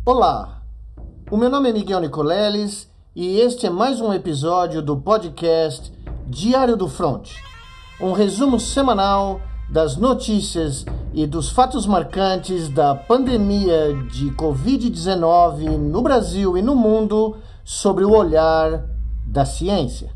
Olá, o meu nome é Miguel Nicoleles e este é mais um episódio do podcast Diário do Front, um resumo semanal das notícias e dos fatos marcantes da pandemia de Covid-19 no Brasil e no mundo sobre o olhar da ciência.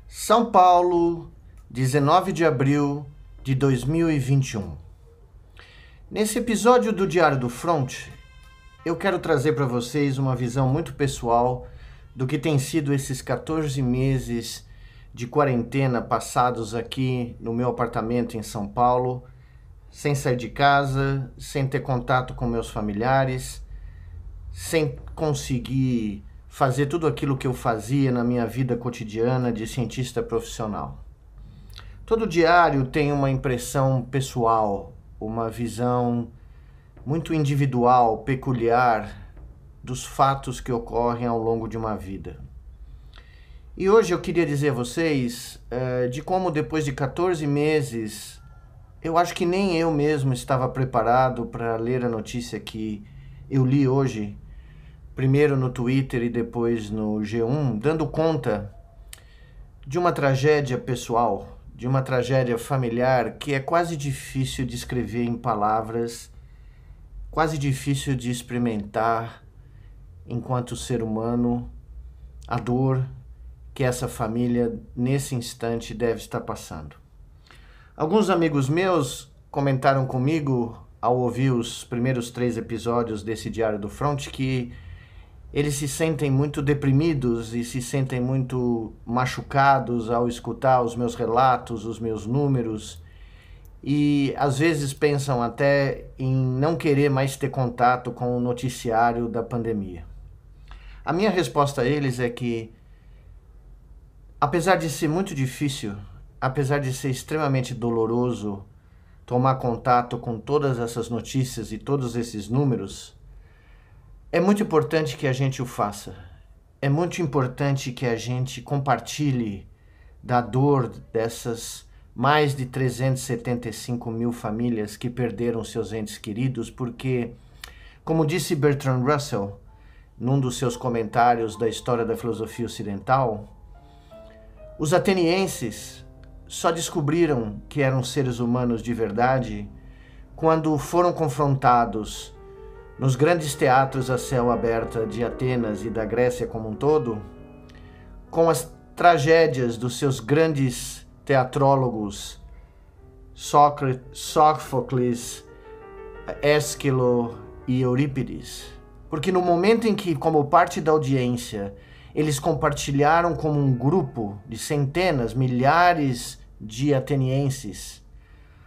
São Paulo, 19 de abril de 2021. Nesse episódio do Diário do Front, eu quero trazer para vocês uma visão muito pessoal do que tem sido esses 14 meses de quarentena passados aqui no meu apartamento em São Paulo, sem sair de casa, sem ter contato com meus familiares, sem conseguir fazer tudo aquilo que eu fazia na minha vida cotidiana de cientista profissional. Todo diário tem uma impressão pessoal, uma visão muito individual, peculiar dos fatos que ocorrem ao longo de uma vida. E hoje eu queria dizer a vocês de como depois de 14 meses, eu acho que nem eu mesmo estava preparado para ler a notícia que eu li hoje, primeiro no Twitter e depois no G1, dando conta de uma tragédia pessoal, de uma tragédia familiar que é quase difícil de escrever em palavras, quase difícil de experimentar enquanto ser humano a dor que essa família nesse instante deve estar passando. Alguns amigos meus comentaram comigo ao ouvir os primeiros 3 episódios desse Diário do Front que eles se sentem muito deprimidos e se sentem muito machucados ao escutar os meus relatos, os meus números, e às vezes pensam até em não querer mais ter contato com o noticiário da pandemia. A minha resposta a eles é que, apesar de ser muito difícil, apesar de ser extremamente doloroso tomar contato com todas essas notícias e todos esses números, é muito importante que a gente o faça. É muito importante que a gente compartilhe da dor dessas mais de 375 mil famílias que perderam seus entes queridos, porque, como disse Bertrand Russell, num dos seus comentários da história da filosofia ocidental, os atenienses só descobriram que eram seres humanos de verdade quando foram confrontados nos grandes teatros a céu aberto de Atenas e da Grécia como um todo, com as tragédias dos seus grandes teatrólogos Sófocles, Ésquilo e Eurípides. Porque no momento em que, como parte da audiência, eles compartilharam como um grupo de centenas, milhares de atenienses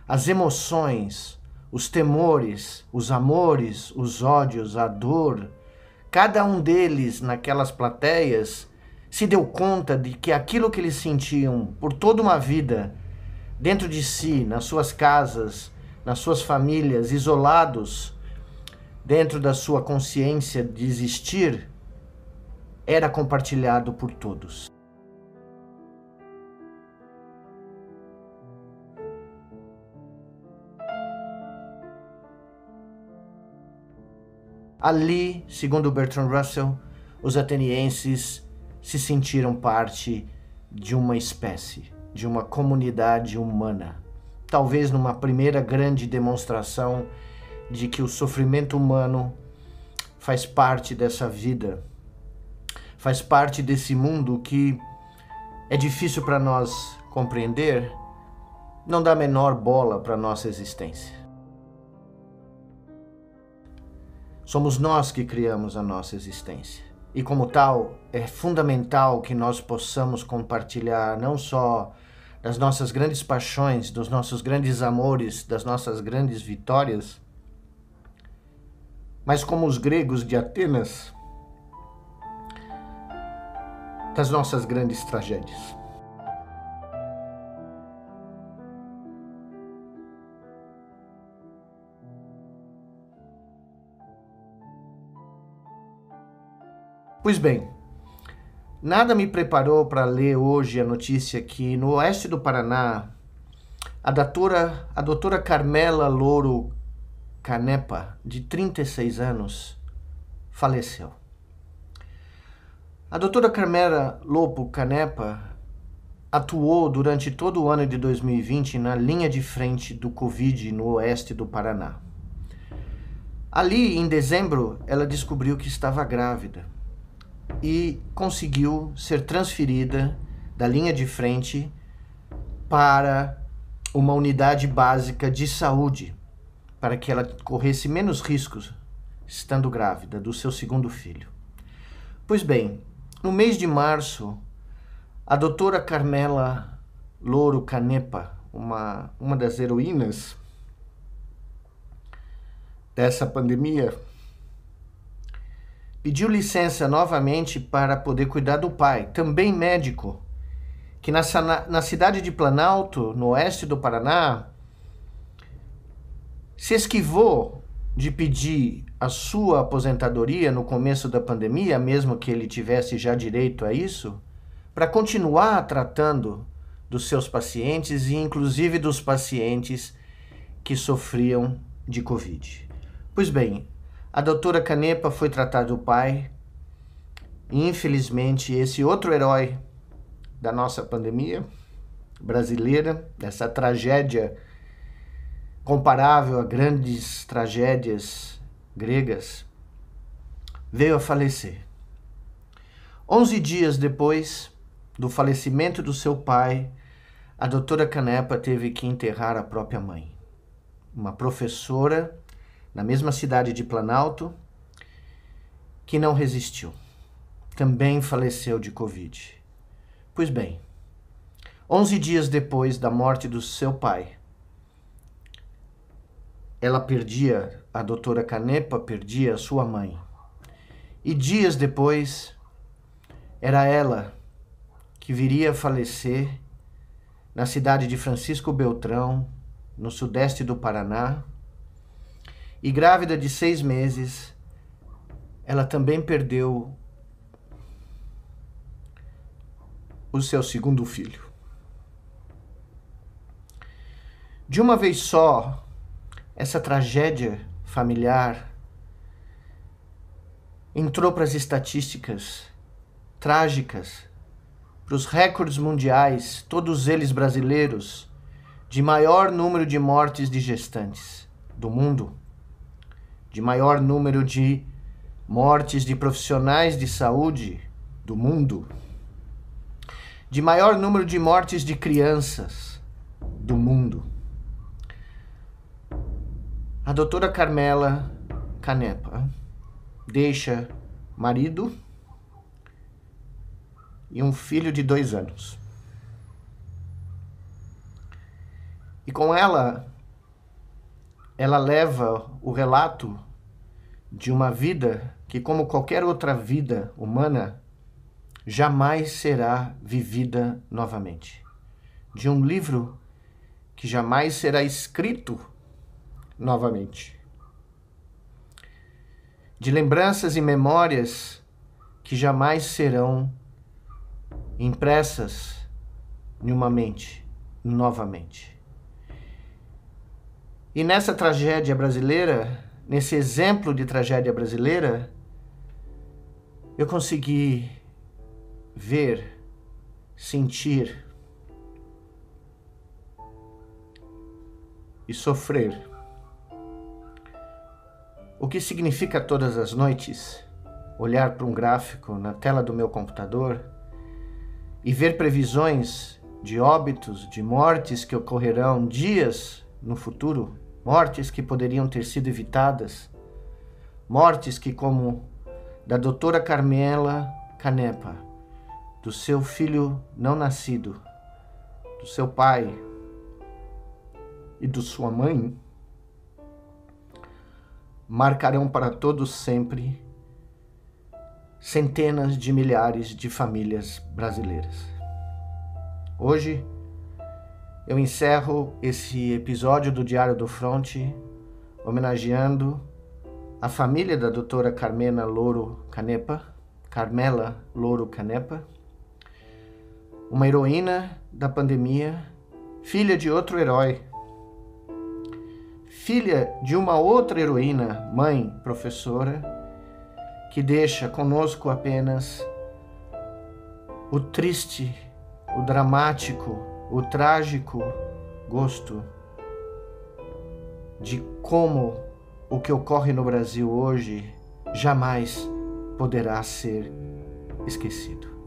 as emoções, os temores, os amores, os ódios, a dor, cada um deles naquelas plateias se deu conta de que aquilo que eles sentiam por toda uma vida, dentro de si, nas suas casas, nas suas famílias, isolados, dentro da sua consciência de existir, era compartilhado por todos. Ali, segundo Bertrand Russell, os atenienses se sentiram parte de uma espécie, de uma comunidade humana. Talvez numa primeira grande demonstração de que o sofrimento humano faz parte dessa vida, faz parte desse mundo que é difícil para nós compreender, não dá a menor bola para a nossa existência. Somos nós que criamos a nossa existência. E como tal, é fundamental que nós possamos compartilhar não só das nossas grandes paixões, dos nossos grandes amores, das nossas grandes vitórias, mas como os gregos de Atenas, das nossas grandes tragédias. Pois bem, nada me preparou para ler hoje a notícia que no oeste do Paraná, a doutora Carmela Louro Canepa, de 36 anos, faleceu. A doutora Carmela Lopo Canepa atuou durante todo o ano de 2020 na linha de frente do Covid no oeste do Paraná. Ali, em dezembro, ela descobriu que estava grávida e conseguiu ser transferida da linha de frente para uma unidade básica de saúde, para que ela corresse menos riscos estando grávida do seu segundo filho. Pois bem, no mês de março, a doutora Carmela Louro Canepa, uma das heroínas dessa pandemia, pediu licença novamente para poder cuidar do pai, também médico, que na cidade de Planalto, no oeste do Paraná, se esquivou de pedir a sua aposentadoria no começo da pandemia, mesmo que ele tivesse já direito a isso, para continuar tratando dos seus pacientes e inclusive dos pacientes que sofriam de Covid. Pois bem, a doutora Canepa foi tratar do pai e infelizmente esse outro herói da nossa pandemia brasileira, dessa tragédia comparável a grandes tragédias gregas, veio a falecer. 11 dias depois do falecimento do seu pai, a doutora Canepa teve que enterrar a própria mãe, uma professora na mesma cidade de Planalto, que não resistiu. Também faleceu de Covid. Pois bem, 11 dias depois da morte do seu pai, a doutora Canepa perdia a sua mãe. E dias depois, era ela que viria a falecer na cidade de Francisco Beltrão, no sudeste do Paraná. E grávida de 6 meses, ela também perdeu o seu segundo filho. De uma vez só, essa tragédia familiar entrou para as estatísticas trágicas, para os recordes mundiais, todos eles brasileiros, de maior número de mortes de gestantes do mundo, de maior número de mortes de profissionais de saúde do mundo, de maior número de mortes de crianças do mundo. A doutora Carmela Canepa deixa marido e um filho de 2 anos. E com ela leva o relato de uma vida que, como qualquer outra vida humana, jamais será vivida novamente. De um livro que jamais será escrito novamente. De lembranças e memórias que jamais serão impressas em uma mente novamente. E nessa tragédia brasileira, nesse exemplo de tragédia brasileira, eu consegui ver, sentir e sofrer o que significa todas as noites olhar para um gráfico na tela do meu computador e ver previsões de óbitos, de mortes que ocorrerão dias no futuro, mortes que poderiam ter sido evitadas, mortes que, como da doutora Carmela Canepa, do seu filho não nascido, do seu pai e de sua mãe, marcarão para todos sempre centenas de milhares de famílias brasileiras. Hoje, eu encerro esse episódio do Diário do Fronte homenageando a família da doutora Carmela Louro Canepa, Carmela Louro Canepa, uma heroína da pandemia, filha de outro herói, filha de uma outra heroína, mãe, professora, que deixa conosco apenas o triste, o dramático, o trágico gosto de como o que ocorre no Brasil hoje jamais poderá ser esquecido.